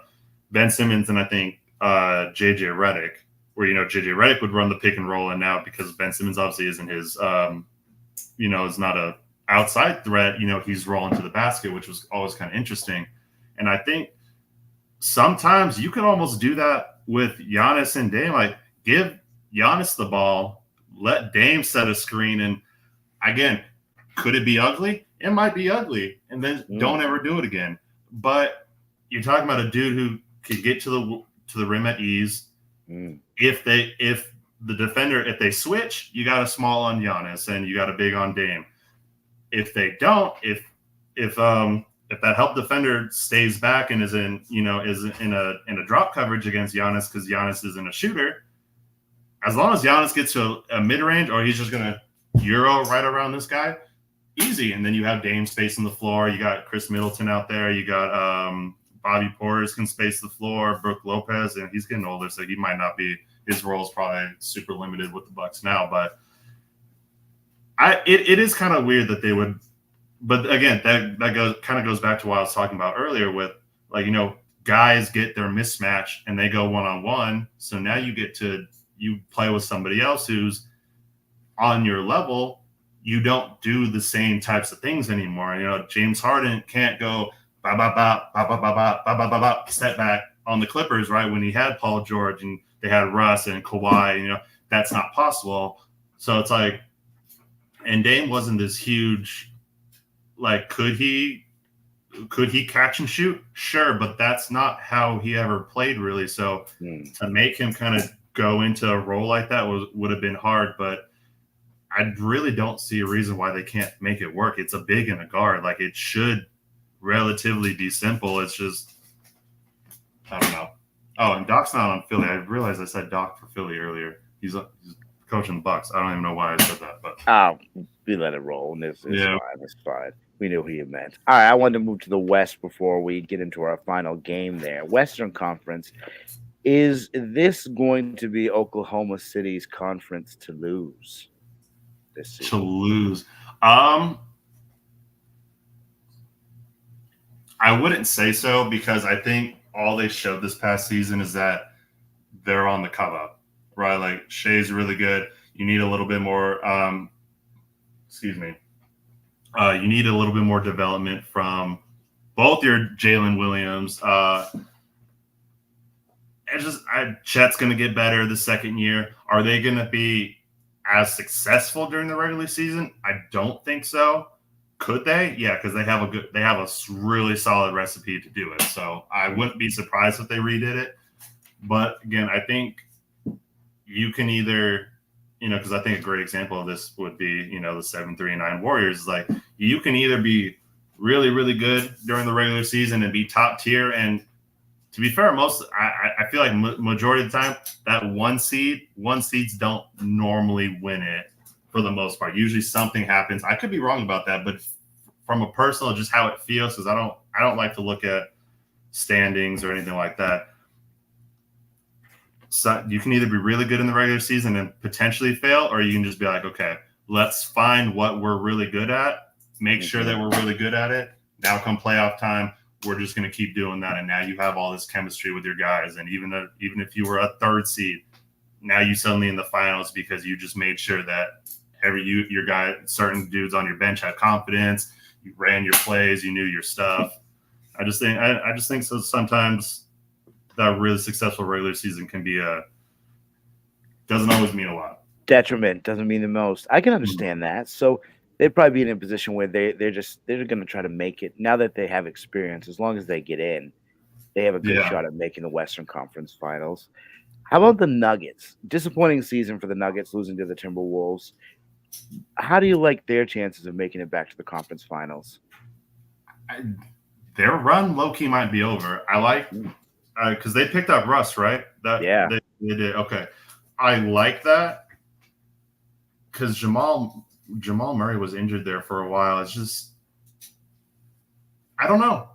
Ben Simmons and I think JJ Redick, where, JJ Redick would run the pick and roll. And now because Ben Simmons obviously isn't his, is not a outside threat, he's rolling to the basket, which was always kind of interesting. And I think sometimes you can almost do that with Giannis and Dame. Like, give Giannis the ball, let Dame set a screen, and again, could it be ugly? It might be ugly, and then don't ever do it again. But you're talking about a dude who could get to the rim at ease. If they switch, you got a small on Giannis and you got a big on Dame. If they don't, if that help defender stays back and is in a drop coverage against Giannis because Giannis isn't a shooter, as long as Giannis gets to a mid range or he's just gonna Euro right around this guy, easy. And then you have Dame spacing the floor. You got Chris Middleton out there. You got Bobby Portis can space the floor. Brook Lopez, and he's getting older, so he might not be. His role is probably super limited with the Bucks now, but it is kind of weird that they would. But again, that goes back to what I was talking about earlier with guys get their mismatch and they go one-on-one. So now you play with somebody else who's on your level. You don't do the same types of things anymore. James Harden can't go step back on the Clippers, right? When he had Paul George and they had Russ and Kawhi, that's not possible. So it's like, and Dame wasn't this huge. Like, could he catch and shoot? Sure, but that's not how he ever played, really. So to make him kind of go into a role like that would have been hard. But I really don't see a reason why they can't make it work. It's a big and a guard. Like, it should relatively be simple. It's just, I don't know. Oh, and Doc's not on Philly. I realized I said Doc for Philly earlier. He's coaching the Bucks. I don't even know why I said that, but we let it roll. And it's fine. It's fine. We knew who you meant. All right, I wanted to move to the West before we get into our final game there. Western Conference. Is this going to be Oklahoma City's conference to lose this season? To lose. I wouldn't say so because I think all they showed this past season is that they're on the come up, right? Like, Shea's really good. You need a little bit more you need a little bit more development from both your Jalen Williams. Chet's going to get better the second year. Are they going to be as successful during the regular season? I don't think so. Could they? Yeah, because they have a really solid recipe to do it. So I wouldn't be surprised if they redid it. But again, I think you can either, because I think a great example of this would be, the 7-3-9 Warriors. Like, you can either be really, really good during the regular season and be top tier. And to be fair, I feel like majority of the time that one seeds don't normally win it for the most part. Usually something happens. I could be wrong about that, but from a personal, just how it feels, because I don't like to look at standings or anything like that. So you can either be really good in the regular season and potentially fail, or you can just be like, okay, let's find what we're really good at, make sure that we're really good at it. Now come playoff time, we're just going to keep doing that. And now you have all this chemistry with your guys. And even if you were a third seed, now you suddenly in the finals because you just made sure that your guy, certain dudes on your bench had confidence. You ran your plays, you knew your stuff. I just think so. Sometimes that really successful regular season can be doesn't always mean a lot. Detriment doesn't mean the most. I can understand that. So they'd probably be in a position where they're going to try to make it now that they have experience. As long as they get in, they have a good shot at making the Western Conference Finals. How about the Nuggets? Disappointing season for the Nuggets, losing to the Timberwolves. How do you like their chances of making it back to the conference finals? Their run low-key might be over. I like because they picked up Russ, right? They did. Okay. I like that because Jamal Murray was injured there for a while. It's just I don't know.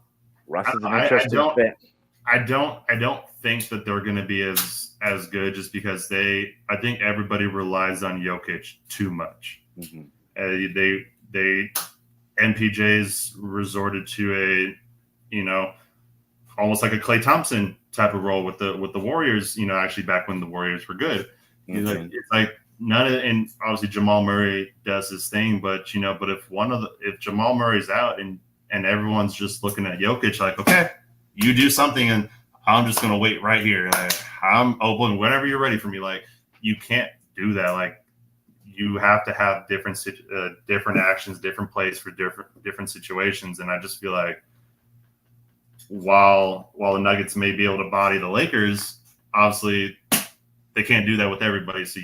Russ is an interesting fit. I don't think that they're going to be as good just because I think everybody relies on Jokic too much. They MPJ's resorted to almost like a Klay Thompson type of role with the Warriors, actually back when the Warriors were good. It's like and obviously Jamal Murray does his thing, but if Jamal Murray's out and everyone's just looking at Jokic like, okay, you do something and I'm just gonna wait right here. Like, I'm open whenever you're ready for me. Like, you can't do that. Like, you have to have different actions, different plays for different situations. And I just feel like while the Nuggets may be able to body the Lakers, obviously they can't do that with everybody. So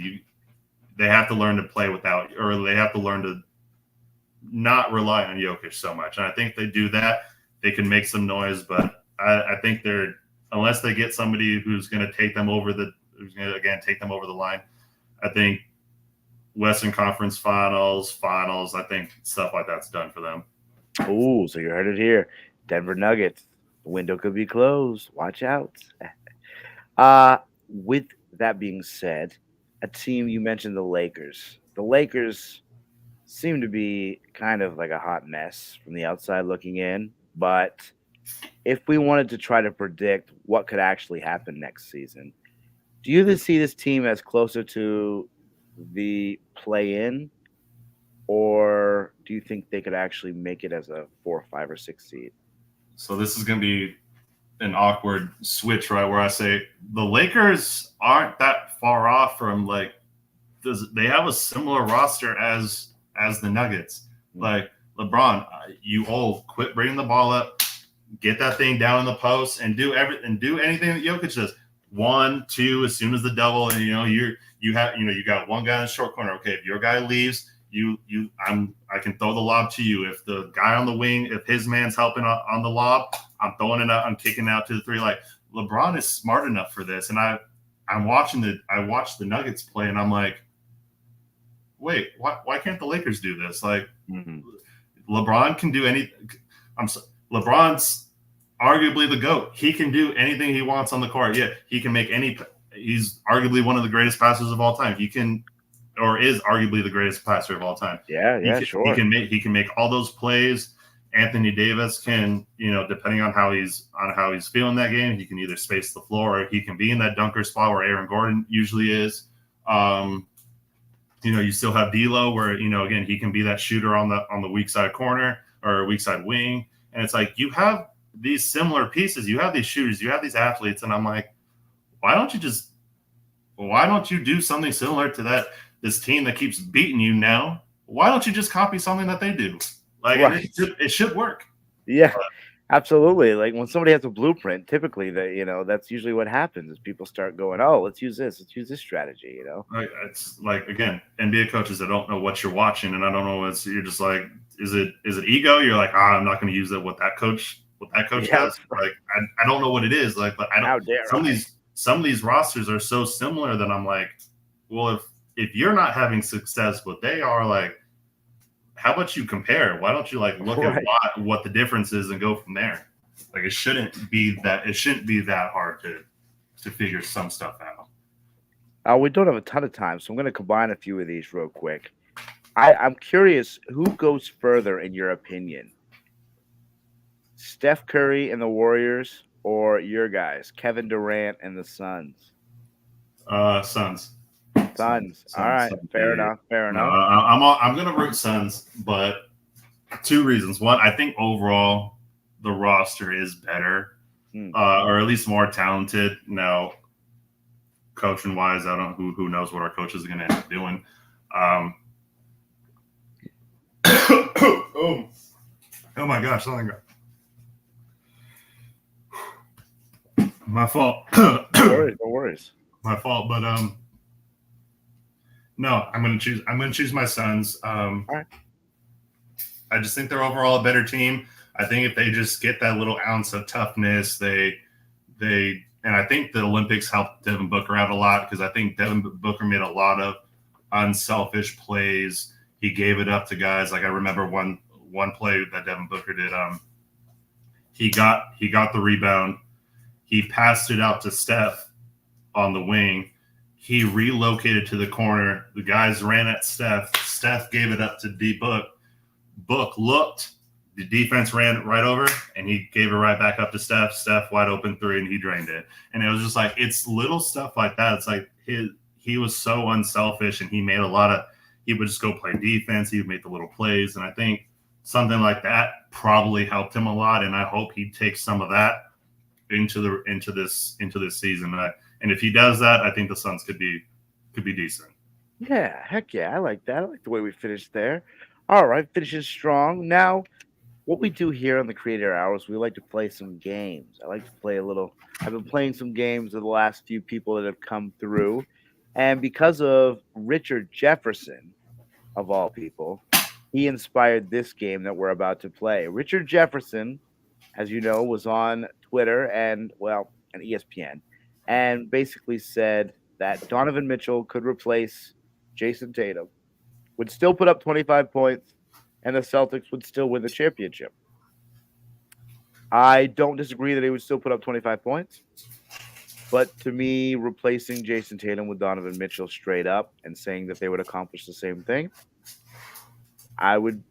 they have to learn to play without, or they have to learn to not rely on Jokic so much. And I think they do that, they can make some noise. But I think unless they get somebody who's going to take them over the line, I think Western Conference Finals, I think stuff like that's done for them. Oh, so you heard it here. Denver Nuggets. The window could be closed. Watch out. With that being said, a team, you mentioned the Lakers. The Lakers seem to be kind of like a hot mess from the outside looking in. But if we wanted to try to predict what could actually happen next season, do you see this team as closer to the play-in, or do you think they could actually make it as a 4, 5, or 6 seed? So this is going to be an awkward switch, right? Where I say the Lakers aren't that far off from they have a similar roster as the Nuggets. Like, LeBron, quit bringing the ball up, get that thing down in the post, and do anything that Jokic does. 1, 2, as soon as the double, and you got one guy in the short corner. Okay, if your guy leaves, I can throw the lob to you. If the guy on the wing, if his man's helping on the lob, I'm throwing it out. I'm kicking out to the 3. Like, LeBron is smart enough for this. And I watched the Nuggets play, and I'm like, wait, why can't the Lakers do this? Like, LeBron can do anything. LeBron's arguably the GOAT. He can do anything he wants on the court. Yeah, he can make he's arguably one of the greatest passers of all time. He can, or is arguably the greatest passer of all time. Sure. He can make all those plays. Anthony Davis can, depending on how he's feeling that game, he can either space the floor or he can be in that dunker spot where Aaron Gordon usually is. You still have D'Lo where, again, he can be that shooter on the weak side corner or weak side wing. And it's like, you have these similar pieces, you have these shooters, you have these athletes. And I'm like, why don't you do something similar to this team that keeps beating you now? Why don't you just copy something that they do? Like, right. It should work. Yeah. Absolutely. Like when somebody has a blueprint, typically that's usually what happens is people start going, oh, let's use this strategy. Like, it's like, again, NBA coaches that don't know what you're watching, and I don't know what's you're just like, is it ego? You're like, I'm not going to use it. What that coach Yeah. does. Like, I don't know what it is. Like, but I don't. How dare I? Some of these rosters are so similar that I'm like, well, if you're not having success, but they are, like, how about you compare? Why don't you like look Right. at what the difference is and go from there? Like, it shouldn't be that hard to figure some stuff out. We don't have a ton of time, so I'm going to combine a few of these real quick. I'm curious, who goes further in your opinion? Steph Curry and the Warriors, or your guys, Kevin Durant and the Suns? Suns. Suns. All right, fair enough. Fair No, enough. I'm gonna root Suns, but two reasons. One, I think overall the roster is better, or at least more talented. Now, coaching wise, I don't who knows what our coaches are gonna end up doing. Oh my gosh, something. My fault. No worries. My fault, but no, I'm gonna choose my Suns. All right. I just think they're overall a better team. I think if they just get that little ounce of toughness, and I think the Olympics helped Devin Booker out a lot because I think Devin Booker made a lot of unselfish plays. He gave it up to guys. Like I remember one play that Devin Booker did. He got the rebound. He passed it out to Steph on the wing. He relocated to the corner. The guys ran at Steph. Steph gave it up to D-Book. Book looked. The defense ran right over, and he gave it right back up to Steph. Steph wide open three, and he drained it. And it was just like, it's little stuff like that. It's like he was so unselfish, and he made he would just go play defense. He would make the little plays, and I think something like that probably helped him a lot. And I hope he takes some of that into this season. And if he does that, I think the Suns could be decent. Yeah, heck yeah. I like that. I like the way we finished there. All right, finishing strong. Now, what we do here on the Creator Hours, we like to play some games. I like to play a little. I've been playing some games with the last few people that have come through. And because of Richard Jefferson, of all people, he inspired this game that we're about to play. Richard Jefferson, as you know, was on Twitter and ESPN, and basically said that Donovan Mitchell could replace Jayson Tatum, would still put up 25 points, and the Celtics would still win the championship. I don't disagree that he would still put up 25 points, but to me, replacing Jayson Tatum with Donovan Mitchell straight up and saying that they would accomplish the same thing, I would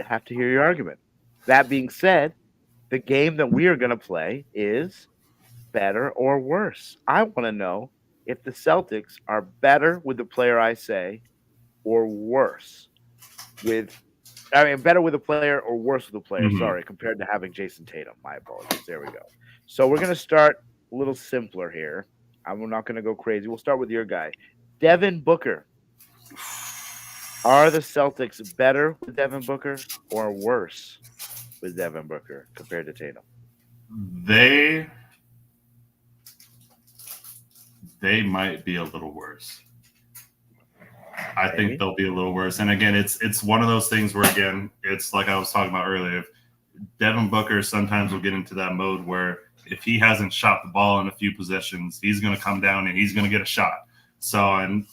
have to hear your argument. That being said, the game that we are going to play is better or worse. I want to know if the Celtics are better with the player I say or worse better with a player or worse with a player, compared to having Jayson Tatum. My apologies. There we go. So we're going to start a little simpler here. I'm not going to go crazy. We'll start with your guy, Devin Booker. Are the Celtics better with Devin Booker or worse with Devin Booker compared to Tatum? They might be a little worse. I think they'll be a little worse. And again, it's one of those things where, again, it's like I was talking about earlier. Devin Booker sometimes will get into that mode where if he hasn't shot the ball in a few possessions, he's going to come down and he's going to get a shot. So, and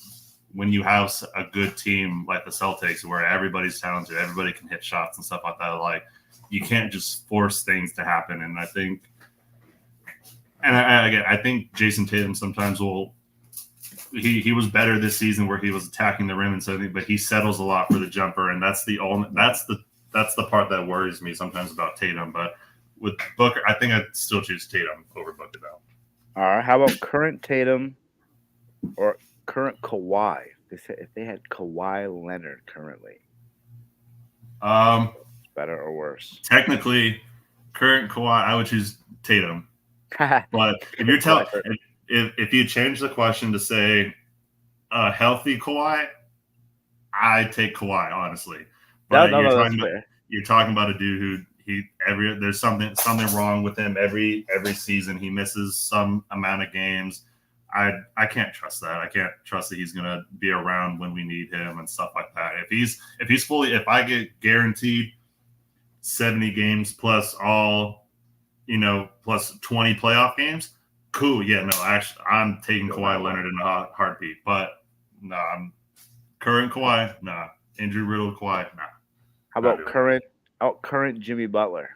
when you have a good team like the Celtics where everybody's talented, everybody can hit shots and stuff like that, like you can't just force things to happen. And I think, I think Jayson Tatum sometimes will. He was better this season where he was attacking the rim and something, but he settles a lot for the jumper, and that's the part that worries me sometimes about Tatum. But with Booker, I think I'd still choose Tatum over Booker though. All right, how about current Tatum or current Kawhi? If they had Kawhi Leonard currently, better or worse? Technically, current Kawhi, I would choose Tatum. But if you're telling, if you change the question to say healthy Kawhi, I take Kawhi honestly. But you're talking about a dude who there's something wrong with him every season. He misses some amount of games. I can't trust that. I can't trust that he's gonna be around when we need him and stuff like that. If I get guaranteed 70 games plus all, plus 20 playoff games, cool. Yeah, no, actually, I'm taking Kawhi Leonard in a heartbeat. But no, I'm current Kawhi, nah. Injury riddled Kawhi, nah. How about current Jimmy Butler?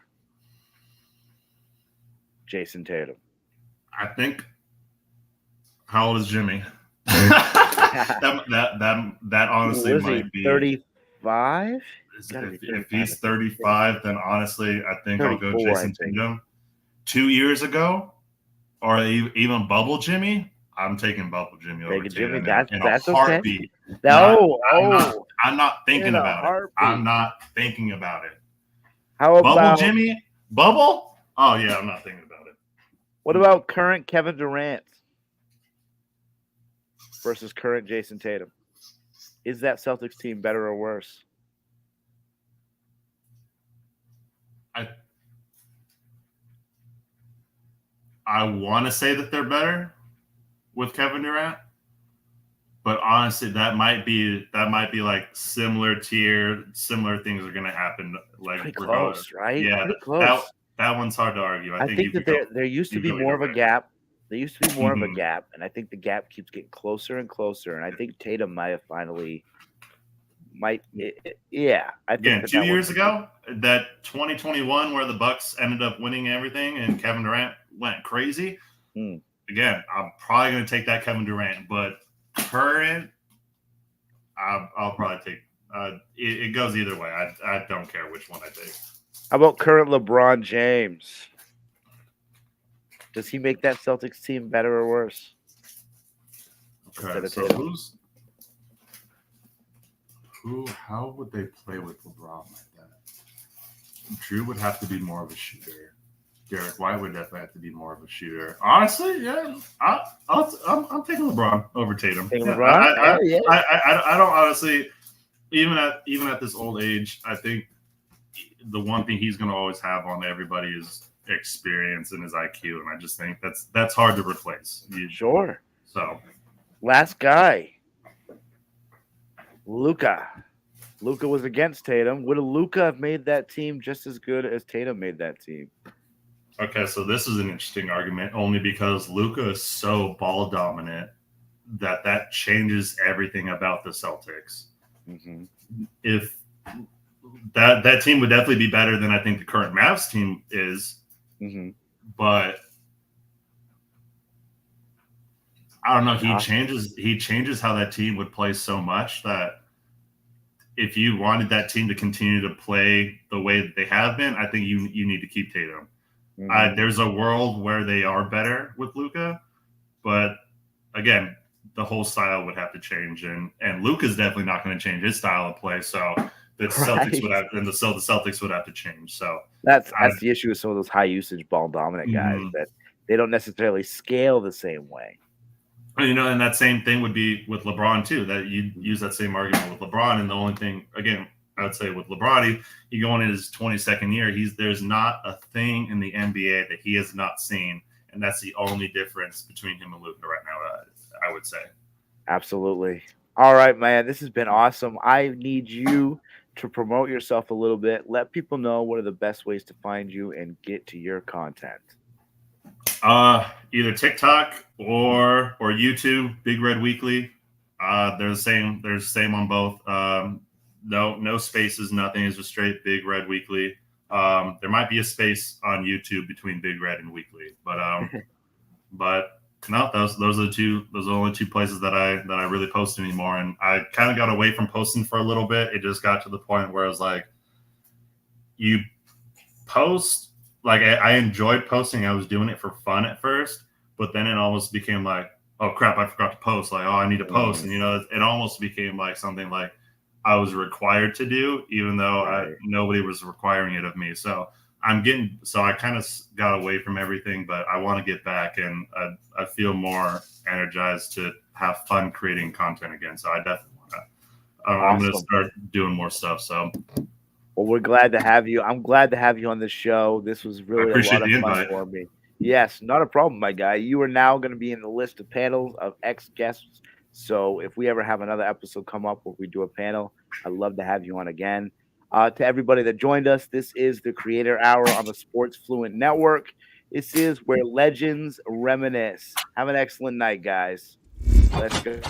Jayson Tatum. I think. How old is Jimmy? that honestly might be 35. If he's 35, then honestly, I think I'll go 34, Jayson Tatum. 2 years ago, or even Bubble Jimmy, I'm taking Bubble Jimmy over Tatum in a heartbeat. Okay. No, I'm not thinking about it. I'm not thinking about it. How about Bubble Jimmy? Bubble? Oh yeah, I'm not thinking about it. What about current Kevin Durant versus current Jayson Tatum? Is that Celtics team better or worse? I want to say that they're better with Kevin Durant, but honestly, that might be like similar tier, similar things are going to happen. Like pretty close, right? Yeah, pretty close. That one's hard to argue. I think that there used to be more of a gap. There used to be more of a gap, and I think the gap keeps getting closer and closer. And I think Tatum might have finally. I think 2 years ago, that 2021 where the Bucks ended up winning everything and Kevin Durant went crazy. Again, I'm probably going to take that Kevin Durant, but current, I'll probably take. It goes either way. I don't care which one I take. How about current LeBron James? Does he make that Celtics team better or worse? Okay, so how would they play with LeBron like that? Drew would have to be more of a shooter. Derrick White would definitely have to be more of a shooter. Honestly, yeah, I'm taking LeBron over Tatum. I don't honestly, even at this old age, I think the one thing he's going to always have on everybody is experience and his IQ, and I just think that's hard to replace. Sure. So, last guy. Luka. Luka was against Tatum. Would Luka have made that team just as good as Tatum made that team? Okay, so this is an interesting argument only because Luka is so ball dominant that changes everything about the Celtics. Mm-hmm. If that team would definitely be better than I think the current Mavs team is, but I don't know. He changes how that team would play so much that if you wanted that team to continue to play the way that they have been, I think you need to keep Tatum. There's a world where they are better with Luka, but again, the whole style would have to change, and Luka's definitely not going to change his style of play. So the Celtics would have to change. So that's the issue with some of those high usage ball dominant guys that they don't necessarily scale the same way. And that same thing would be with LeBron too, that you use that same argument with LeBron. And the only thing, again, I would say with LeBron, he going in his 22nd year, there's not a thing in the NBA that he has not seen. And that's the only difference between him and Luka right now, I would say. Absolutely. All right, man, this has been awesome. I need you to promote yourself a little bit. Let people know what are the best ways to find you and get to your content. Either TikTok or YouTube, Big Red Weekly. They're the same on both. No spaces, nothing. It's just straight Big Red Weekly. There might be a space on YouTube between Big Red and Weekly, but no, those are the only two places that I really post anymore. And I kind of got away from posting for a little bit. It just got to the point where I was like, you post. Like I enjoyed posting. I was doing it for fun at first, but then it almost became like, oh crap, I forgot to post. Like, oh, I need to post. And it almost became like something like I was required to do, even though nobody was requiring it of me. So I kind of got away from everything, but I want to get back, and I feel more energized to have fun creating content again. So I definitely want to. I'm going to start doing more stuff. So. Well, we're glad to have you. I'm glad to have you on the show. This was really a appreciate lot of the fun invite. for me. Yes, not a problem, my guy. You are now going to be in the list of panels of ex guests. So if we ever have another episode come up where we do a panel, I'd love to have you on again. To everybody that joined us, this is the Creator Hour on the Sports Fluent Network. This is where legends reminisce. Have an excellent night, guys. Let's go.